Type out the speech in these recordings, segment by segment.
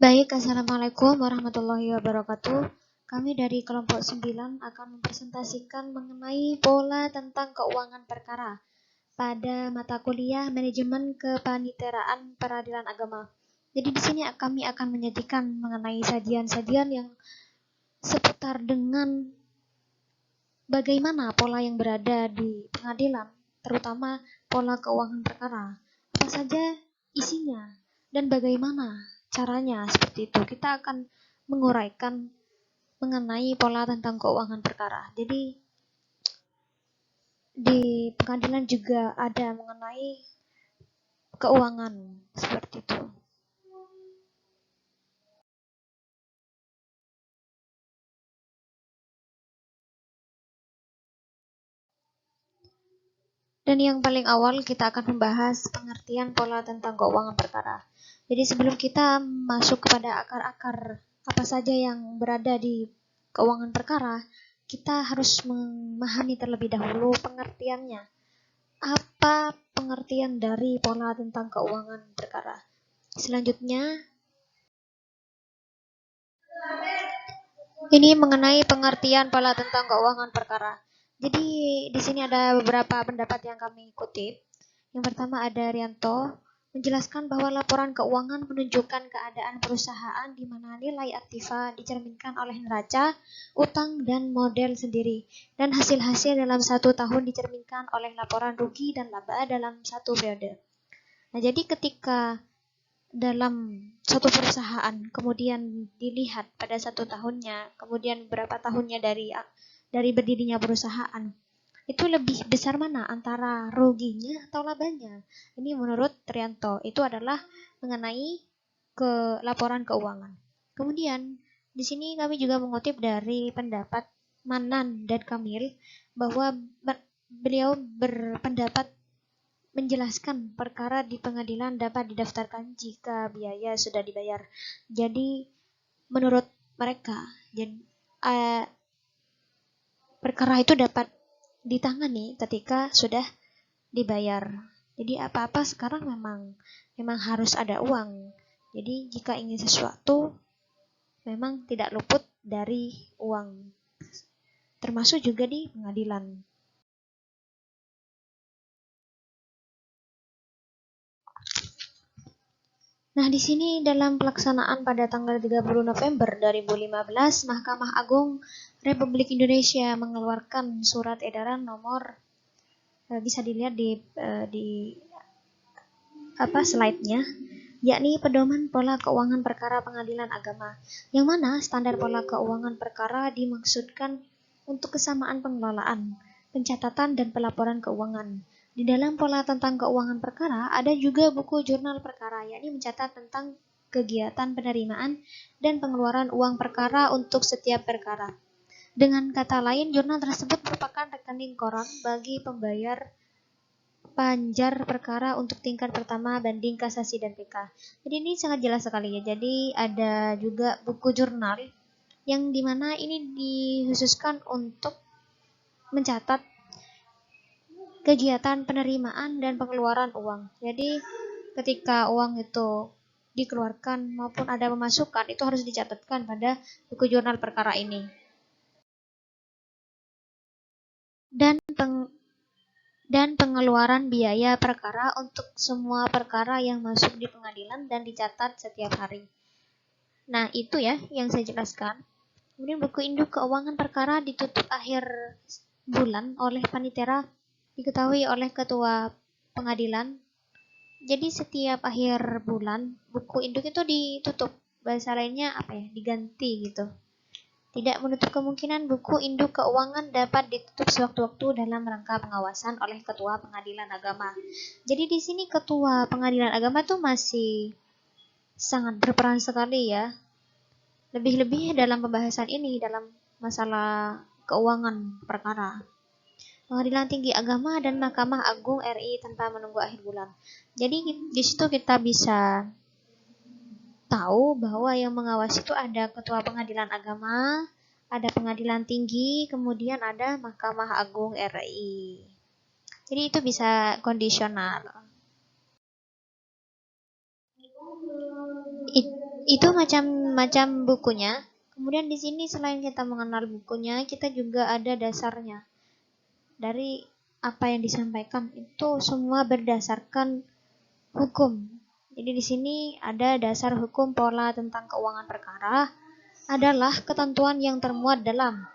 Baik, Assalamualaikum warahmatullahi wabarakatuh. Kami dari kelompok 9 akan mempresentasikan mengenai pola tentang keuangan perkara pada mata kuliah Manajemen Kepaniteraan Peradilan Agama. Jadi di sini kami akan menyajikan mengenai sajian-sajian yang seputar dengan bagaimana pola yang berada di pengadilan, terutama pola keuangan perkara. Apa saja isinya dan bagaimana caranya seperti itu. Kita akan menguraikan mengenai pola tentang keuangan perkara. Jadi di pengadilan juga ada mengenai keuangan seperti itu. Dan yang paling awal kita akan membahas pengertian pola tentang keuangan perkara. Jadi sebelum kita masuk kepada akar-akar apa saja yang berada di keuangan perkara, kita harus memahami terlebih dahulu pengertiannya. Apa pengertian dari pola tentang keuangan perkara? Selanjutnya, ini mengenai pengertian pola tentang keuangan perkara. Jadi di sini ada beberapa pendapat yang kami kutip. Yang pertama ada Rianto menjelaskan bahwa laporan keuangan menunjukkan keadaan perusahaan di mana nilai aktiva dicerminkan oleh neraca, utang, dan model sendiri. Dan hasil-hasil dalam 1 tahun dicerminkan oleh laporan rugi dan laba dalam 1 periode. Nah, jadi ketika dalam satu perusahaan kemudian dilihat pada 1 tahunnya, kemudian berapa tahunnya dari berdirinya perusahaan, itu lebih besar mana antara ruginya atau labanya? Ini menurut Trianto itu adalah mengenai ke laporan keuangan. Kemudian di sini kami juga mengutip dari pendapat Manan dan Kamil bahwa beliau berpendapat menjelaskan perkara di pengadilan dapat didaftarkan jika biaya sudah dibayar. Jadi menurut mereka, perkara itu dapat ditangani ketika sudah dibayar. Jadi apa-apa sekarang memang harus ada uang. Jadi jika ingin sesuatu memang tidak luput dari uang. Termasuk juga di pengadilan. Nah, di sini dalam pelaksanaan pada tanggal 30 November 2015, Mahkamah Agung Republik Indonesia mengeluarkan surat edaran nomor bisa dilihat di slide-nya, yakni pedoman pola keuangan perkara pengadilan agama, yang mana standar pola keuangan perkara dimaksudkan untuk kesamaan pengelolaan, pencatatan, dan pelaporan keuangan. Di dalam pola tentang keuangan perkara ada juga buku jurnal perkara, yakni mencatat tentang kegiatan penerimaan dan pengeluaran uang perkara untuk setiap perkara. Dengan kata lain, jurnal tersebut merupakan rekening koran bagi pembayar panjar perkara untuk tingkat pertama, banding, kasasi, dan PK. Jadi ini sangat jelas sekali ya. Jadi ada juga buku jurnal yang dimana ini dikhususkan untuk mencatat kegiatan penerimaan dan pengeluaran uang. Jadi ketika uang itu dikeluarkan maupun ada pemasukan itu harus dicatatkan pada buku jurnal perkara ini. Dan pengeluaran biaya perkara untuk semua perkara yang masuk di pengadilan dan dicatat setiap hari. Nah, itu ya yang saya jelaskan. Kemudian buku induk keuangan perkara ditutup akhir bulan oleh panitera diketahui oleh ketua pengadilan. Jadi setiap akhir bulan buku induk itu ditutup. Bahasa lainnya diganti gitu. Tidak menutup kemungkinan buku induk keuangan dapat ditutup sewaktu-waktu dalam rangka pengawasan oleh ketua pengadilan agama. Jadi di sini ketua pengadilan agama tuh masih sangat berperan sekali ya. Lebih-lebih dalam pembahasan ini dalam masalah keuangan perkara. Pengadilan Tinggi Agama dan Mahkamah Agung RI tanpa menunggu akhir bulan. Jadi di situ kita bisa tahu bahwa yang mengawasi itu ada Ketua Pengadilan Agama, ada Pengadilan Tinggi, kemudian ada Mahkamah Agung RI. Jadi itu bisa kondisional. Itu macam-macam bukunya. Kemudian di sini selain kita mengenal bukunya, kita juga ada dasarnya. Dari apa yang disampaikan itu semua berdasarkan hukum. Jadi di sini ada dasar hukum pola tentang keuangan perkara adalah ketentuan yang termuat dalam.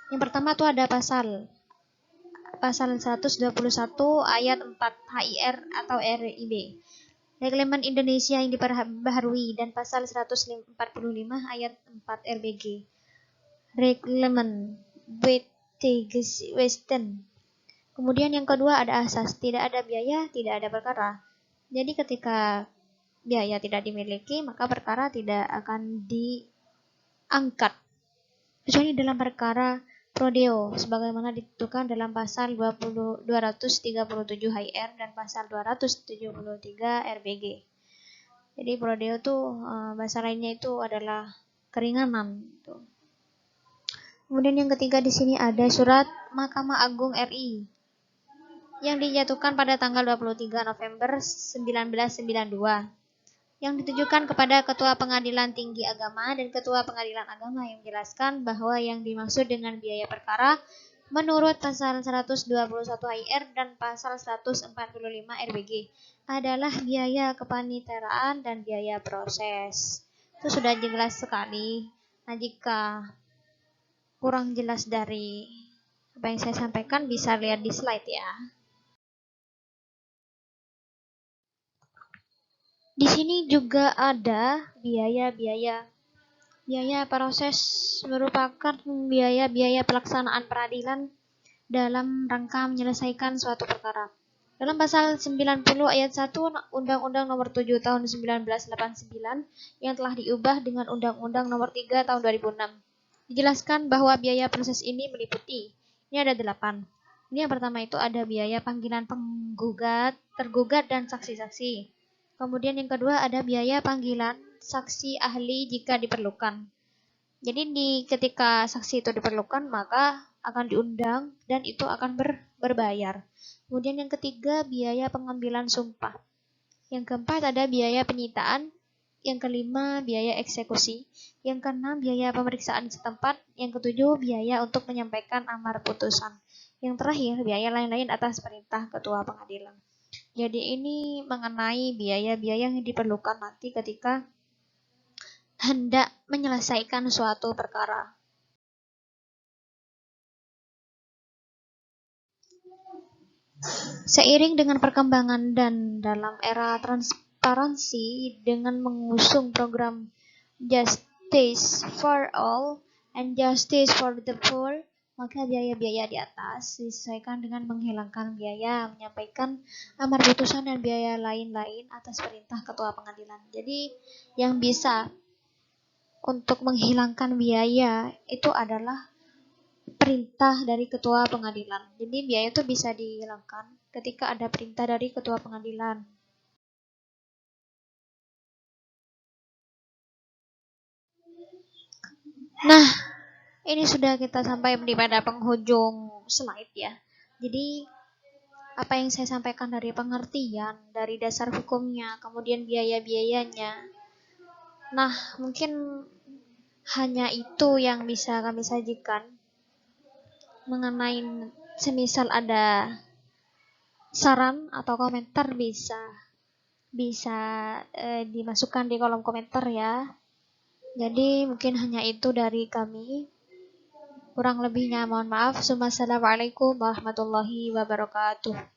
Yang pertama itu ada pasal 121 ayat 4 HIR atau RIB. Reglemen Indonesia yang diperbaharui dan pasal 145 ayat 4 RBG. Reglemen Western. Kemudian yang kedua ada asas, tidak ada biaya, tidak ada perkara. Jadi ketika biaya tidak dimiliki, maka perkara tidak akan diangkat. Kecuali dalam perkara prodeo, sebagaimana ditentukan dalam pasal 237 HIR dan pasal 273 RBG. Jadi prodeo tuh bahasa lainnya itu adalah keringanan. Kemudian yang ketiga di sini ada surat Mahkamah Agung RI yang dijatuhkan pada tanggal 23 November 1992. Yang ditujukan kepada Ketua Pengadilan Tinggi Agama dan Ketua Pengadilan Agama yang menjelaskan bahwa yang dimaksud dengan biaya perkara menurut pasal 121 HIR dan pasal 145 RBG adalah biaya kepaniteraan dan biaya proses. Itu sudah jelas sekali. Nah, jika kurang jelas dari apa yang saya sampaikan bisa lihat di slide ya. Di sini juga ada biaya-biaya. Biaya proses merupakan biaya-biaya pelaksanaan peradilan dalam rangka menyelesaikan suatu perkara. Dalam pasal 90 ayat 1 Undang-Undang Nomor 7 Tahun 1989 yang telah diubah dengan Undang-Undang Nomor 3 Tahun 2006, dijelaskan bahwa biaya proses ini meliputi, ini ada 8. Ini yang pertama itu ada biaya panggilan penggugat, tergugat, dan saksi-saksi. Kemudian yang kedua ada biaya panggilan saksi ahli jika diperlukan. Jadi ketika saksi itu diperlukan maka akan diundang dan itu akan berbayar. Kemudian yang ketiga biaya pengambilan sumpah. Yang keempat ada biaya penyitaan. Yang kelima biaya eksekusi. Yang keenam biaya pemeriksaan setempat. Yang ketujuh biaya untuk menyampaikan amar putusan. Yang terakhir biaya lain-lain atas perintah ketua pengadilan. Jadi ini mengenai biaya-biaya yang diperlukan nanti ketika hendak menyelesaikan suatu perkara. Seiring dengan perkembangan dan dalam era transparansi dengan mengusung program Justice for All and Justice for the Poor, maka biaya-biaya di atas disesuaikan dengan menghilangkan biaya menyampaikan amar putusan dan biaya lain-lain atas perintah ketua pengadilan. Jadi yang bisa untuk menghilangkan biaya itu adalah perintah dari ketua pengadilan. Jadi biaya itu bisa dihilangkan ketika ada perintah dari ketua pengadilan. Nah, ini sudah kita sampai di pada penghujung slide ya. Jadi apa yang saya sampaikan dari pengertian, dari dasar hukumnya, kemudian biaya-biayanya. Nah, mungkin hanya itu yang bisa kami sajikan mengenai semisal ada saran atau komentar bisa dimasukkan di kolom komentar ya. Jadi mungkin hanya itu dari kami. Kurang lebihnya mohon maaf. Assalamualaikum warahmatullahi wabarakatuh.